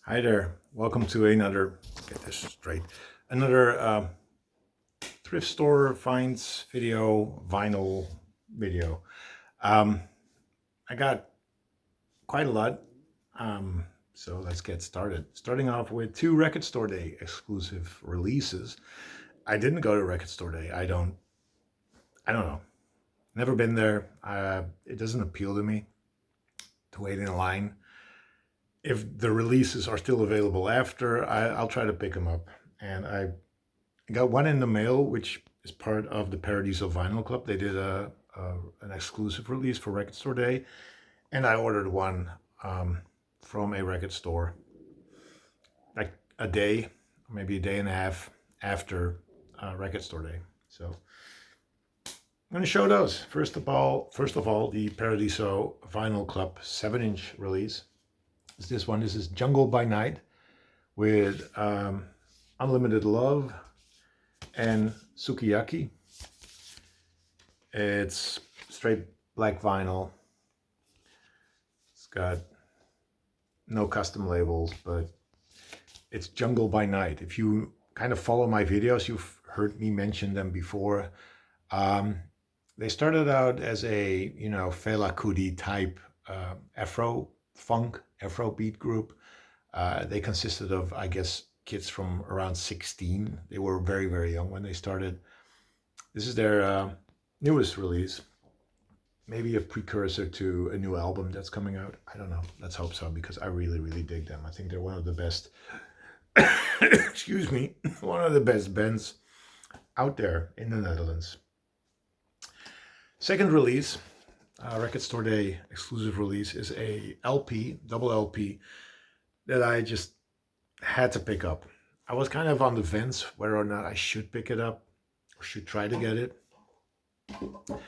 Hi there. Welcome to another, get this straight, another thrift store finds video, vinyl video. Um, I got quite a lot, um, so let's get started. Starting off with two Record Store Day exclusive releases. I didn't go to Record Store Day. I don't know. Never been there. It doesn't appeal to me to wait in a line. If the releases are still available after, I'll try to pick them up. And I got one in the mail, which is part of the Paradiso Vinyl Club. They did an exclusive release for Record Store Day, and I ordered one from a record store, like a day, maybe a day and a half after Record Store Day. So I'm going to show those. First of all, the Paradiso Vinyl Club 7-inch release is this one. This is Jungle by Night with Unlimited Love and Sukiyaki. It's straight black vinyl. It's got no custom labels, but it's Jungle by Night. If you kind of follow my videos, you've heard me mention them before. They started out as a, Fela Kuti type Afro funk, Afro beat group. They consisted of, I guess, kids from around 16. They were very, very young when they started. This is their newest release, maybe a precursor to a new album that's coming out. I don't know. Let's hope so, because I really, really dig them. I think they're one of the best, excuse me, one of the best bands out there in the Netherlands. Second release, Record Store Day exclusive release, is a LP, double LP, that I just had to pick up. I was kind of on the fence whether or not I should pick it up or should try to get it. But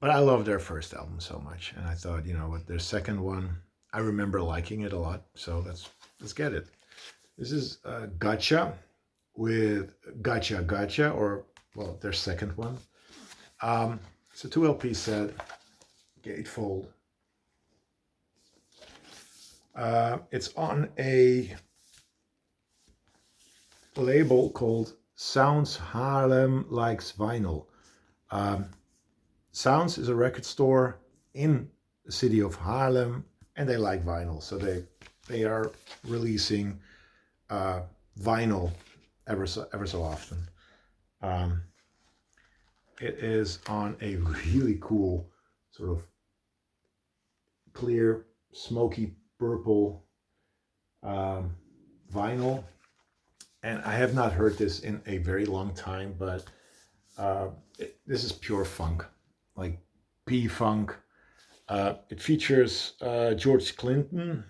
I love their first album so much, and I thought, what, their second one, I remember liking it a lot, so let's get it. This is Gotcha with Gotcha Gotcha, or, well, their second one. It's a 2 LP set, gatefold. It's on a label called Sounds Haarlem Likes Vinyl. Sounds is a record store in the city of Haarlem, and they like vinyl, so they are releasing vinyl ever so often. It is on a really cool sort of clear, smoky purple vinyl, and I have not heard this in a very long time, but this is pure funk, like P-funk. It features George Clinton,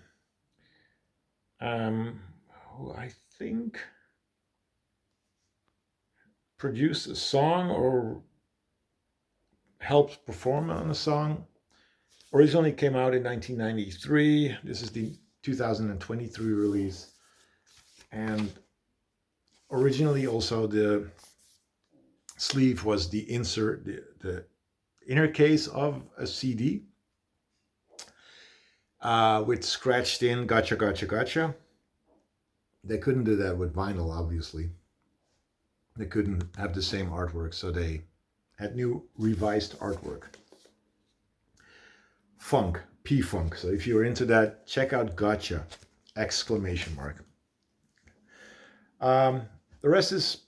who I think produced a song or helped perform on a song. Originally came out in 1993. This is the 2023 release. And originally also the sleeve was the insert, the inner case of a CD with scratched in Gotcha Gotcha Gotcha. They couldn't do that with vinyl, obviously. They couldn't have the same artwork, so they had new revised artwork. Funk, P-funk. So if you're into that, check out Gotcha! Exclamation mark. The rest is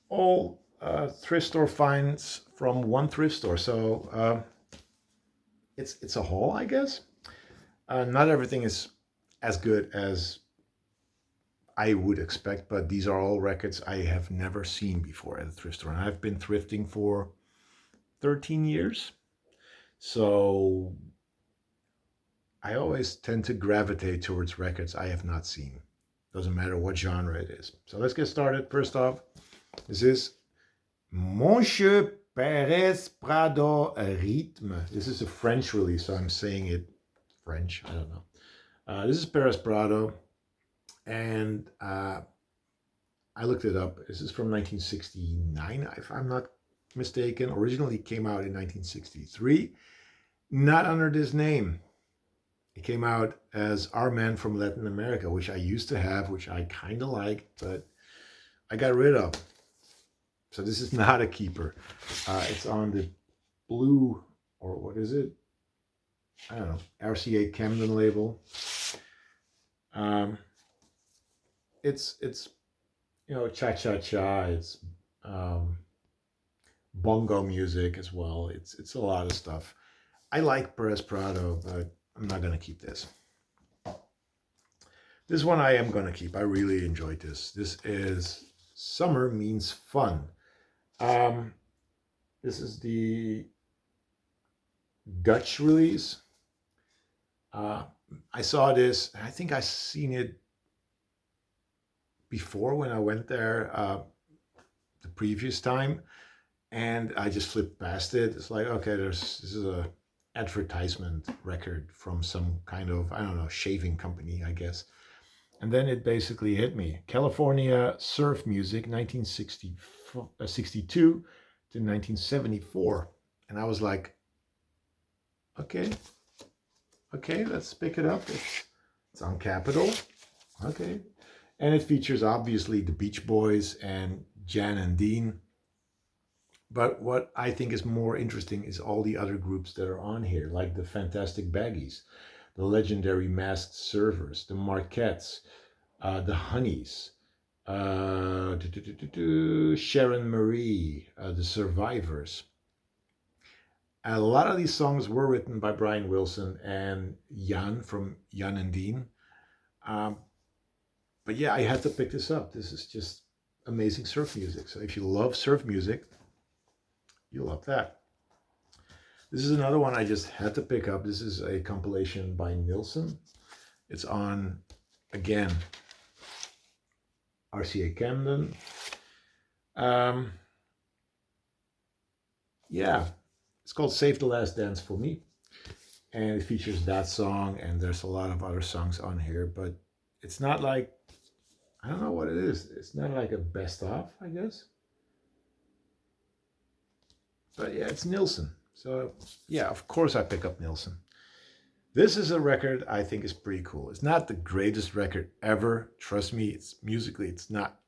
all thrift store finds from one thrift store. So it's a haul, I guess. Not everything is as good as I would expect, but these are all records I have never seen before at a thrift store. And I've been thrifting for 13 years. So I always tend to gravitate towards records I have not seen. Doesn't matter what genre it is. So let's get started. First off, this is Monsieur Perez Prado Rythme. This is a French release, so I'm saying it French. I don't know. This is Perez Prado, and I looked it up. This is from 1969, if I'm not mistaken. Originally came out in 1963. Not under this name. It came out as Our Man from Latin America, which I used to have, which I kind of liked, but I got rid of. So this is not a keeper. It's on the blue, or what is it? I don't know, RCA Camden label. Um, it's cha-cha-cha. It's bongo music as well. It's a lot of stuff. I like Perez Prado, but I'm not gonna keep this. This one I am gonna keep. I really enjoyed this. This is Summer Means Fun. This is the Dutch release. I saw this. I think I seen it before when I went there the previous time, and I just flipped past it. It's like, okay, this is a advertisement record from some kind of, I don't know, shaving company, I guess. And then it basically hit me. California Surf Music, 1962 to 1974. And I was like, okay, let's pick it up. It's on Capitol. Okay. And it features obviously the Beach Boys and Jan and Dean. But what I think is more interesting is all the other groups that are on here, like the Fantastic Baggies, the legendary Masked Servers, the Marquettes, the Honeys, Sharon Marie, the Survivors. And a lot of these songs were written by Brian Wilson and Jan from Jan and Dean. But yeah, I had to pick this up. This is just amazing surf music. So if you love surf music, you'll love that. This is another one I just had to pick up. This is a compilation by Nilsson. It's on, again, RCA Camden. Yeah, it's called Save the Last Dance for Me. And it features that song, and there's a lot of other songs on here, but it's not like, I don't know what it is. It's not like a best of, I guess. But yeah, it's Nilsson. So yeah, of course I pick up Nilsson. This is a record I think is pretty cool. It's not the greatest record ever. Trust me, it's musically, it's not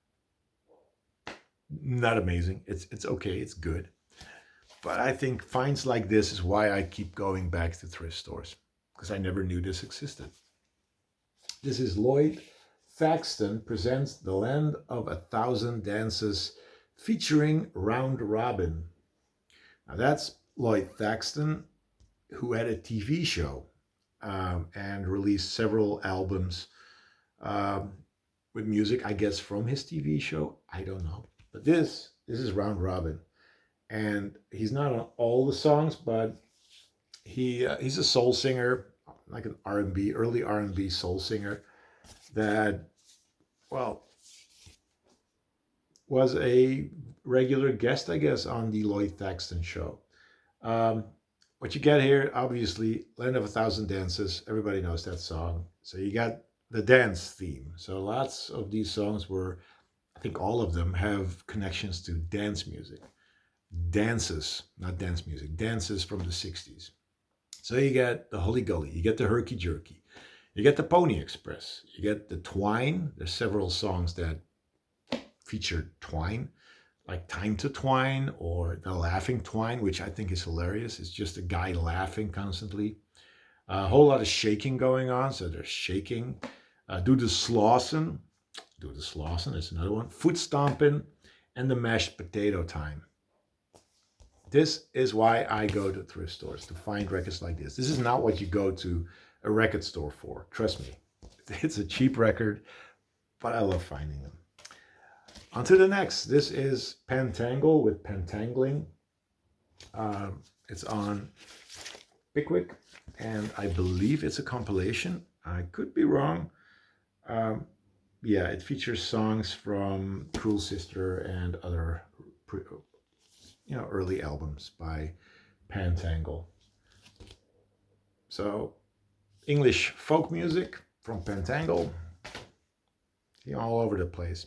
amazing. It's okay, it's good. But I think finds like this is why I keep going back to thrift stores, because I never knew this existed. This is Lloyd Thaxton presents The Land of a Thousand Dances featuring Round Robin. Now that's Lloyd Thaxton, who had a TV show and released several albums with music, I guess, from his TV show. I don't know. But this is Round Robin. And he's not on all the songs, but he's a soul singer, like an R&B, early R&B soul singer that, well, was a regular guest, I guess, on the Lloyd Thaxton show. What you get here, obviously, Land of a Thousand Dances. Everybody knows that song. So you got the dance theme. So lots of these songs were, I think all of them have connections to dance music. Dances, not dance music, dances from the 60s. So you get the Hully Gully, you get the Herky Jerky, you get the Pony Express, you get the Twine. There's several songs that feature twine, like Time to Twine or The Laughing Twine, which I think is hilarious. It's just a guy laughing constantly. A whole lot of shaking going on, so they're shaking. Do the Slauson is another one. Foot Stomping, and the Mashed Potato Time. This is why I go to thrift stores, to find records like this. This is not what you go to a record store for. Trust me. It's a cheap record, but I love finding them. On to the next. This is Pentangle with Pentangling. It's on Pickwick, and I believe it's a compilation. I could be wrong. Yeah, it features songs from Cruel Sister and other early albums by Pentangle. So, English folk music from Pentangle. All over the place.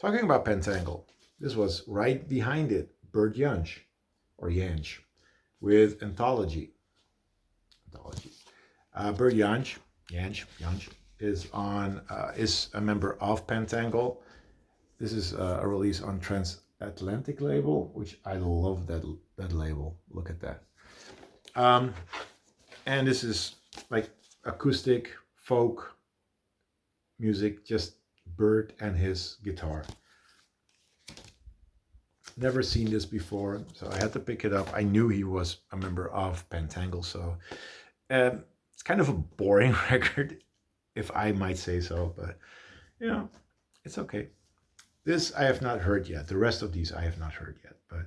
Talking about Pentangle, this was right behind it, Bert Jansch, with Anthology. Bert Jansch is a member of Pentangle. This is a release on Transatlantic label, which I love that label. Look at that. And this is like acoustic folk music, just Bert and his guitar. Never seen this before, so I had to pick it up. I knew he was a member of Pentangle, so it's kind of a boring record, if I might say so, but you know, it's okay. This I have not heard yet. The rest of these I have not heard yet, but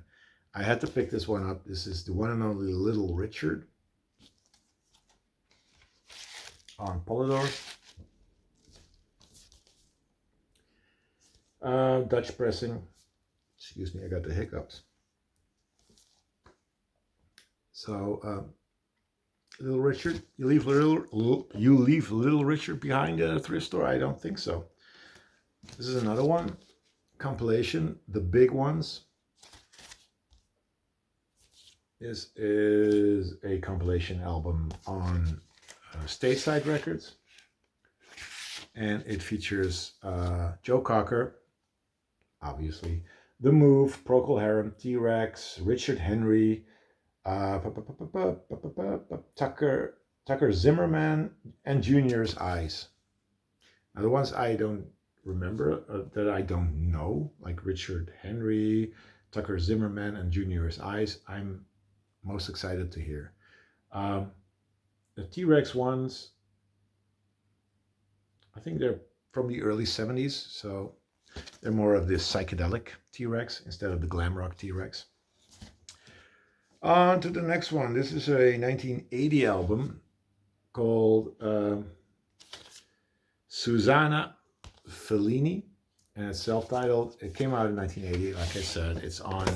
I had to pick this one up. This is the one and only Little Richard on Polydor. Dutch pressing. Excuse me, I got the hiccups. So, Little Richard, you leave Little Richard behind at a thrift store? I don't think so. This is another one, compilation, the big ones. This is a compilation album on Stateside Records, and it features Joe Cocker, obviously, The Move, Procol Harum, T-Rex, Richard Henry, Tucker Zimmerman, and Junior's Eyes. Now the ones I don't remember, that I don't know, like Richard Henry, Tucker Zimmerman, and Junior's Eyes, I'm most excited to hear. The T-Rex ones, I think they're from the early 70s, so they're more of this psychedelic T-Rex instead of the glam rock T-Rex. On to the next one. This is a 1980 album called Susanna Fellini, and it's self-titled. It came out in 1980, like I said. It's on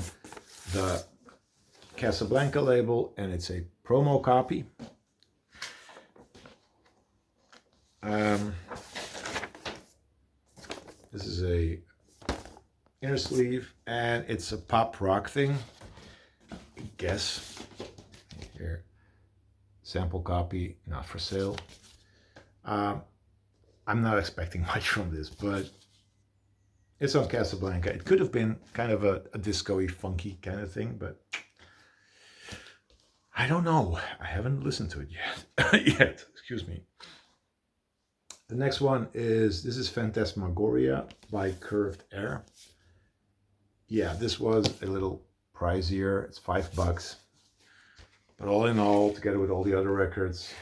the Casablanca label, and it's a promo copy. This is a inner sleeve, and it's a pop rock thing, I guess. Here, sample copy, not for sale. I'm not expecting much from this, but it's on Casablanca. It could have been kind of a disco-y, funky kind of thing, but I don't know. I haven't listened to it yet. Excuse me. The next one is, this is Phantasmagoria by Curved Air. Yeah, this was a little pricier. It's $5. But all in all, together with all the other records,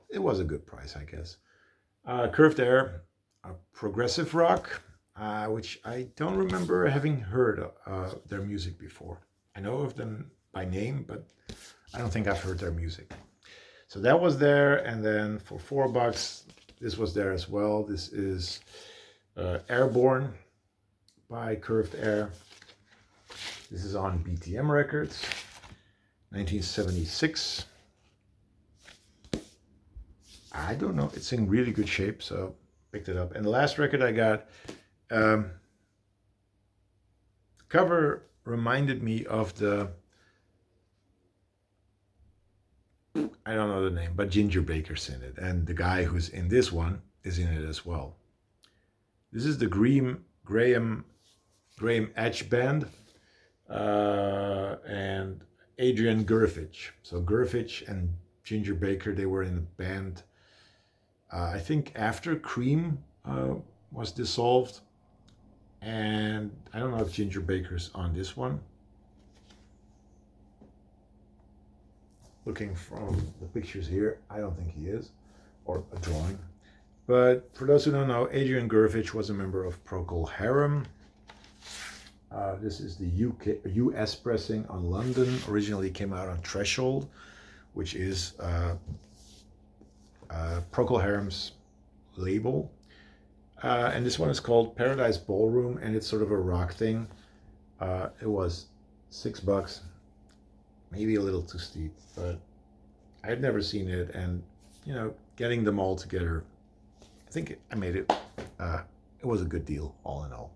it was a good price, I guess. Curved Air, progressive rock, which I don't remember having heard their music before. I know of them by name, but I don't think I've heard their music. So that was there, and then for $4, this was there as well. This is Airborne by Curved Air. This is on BTM Records, 1976. I don't know, it's in really good shape, so picked it up. And the last record I got, cover reminded me of the, I don't know the name, but Ginger Baker's in it, and the guy who's in this one is in it as well. This is the Graham Edge Band and Adrian Gurevich. So Gurevich and Ginger Baker, they were in the band, I think after Cream was dissolved, and I don't know if Ginger Baker's on this one. Looking from the pictures here, I don't think he is, or a drawing. But for those who don't know, Adrian Gurevich was a member of Procol Harum. This is the US pressing on London. Originally came out on Threshold, which is Procol Harum's label. And this one is called Paradise Ballroom, and it's sort of a rock thing. It was $6. Maybe a little too steep, but I had never seen it, and you know, getting them all together, I think I made it. It was a good deal, all in all.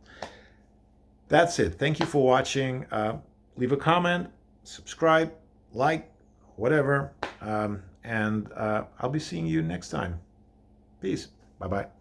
That's it. Thank you for watching. Leave a comment, subscribe, like, whatever. And I'll be seeing you next time. Peace. Bye-bye.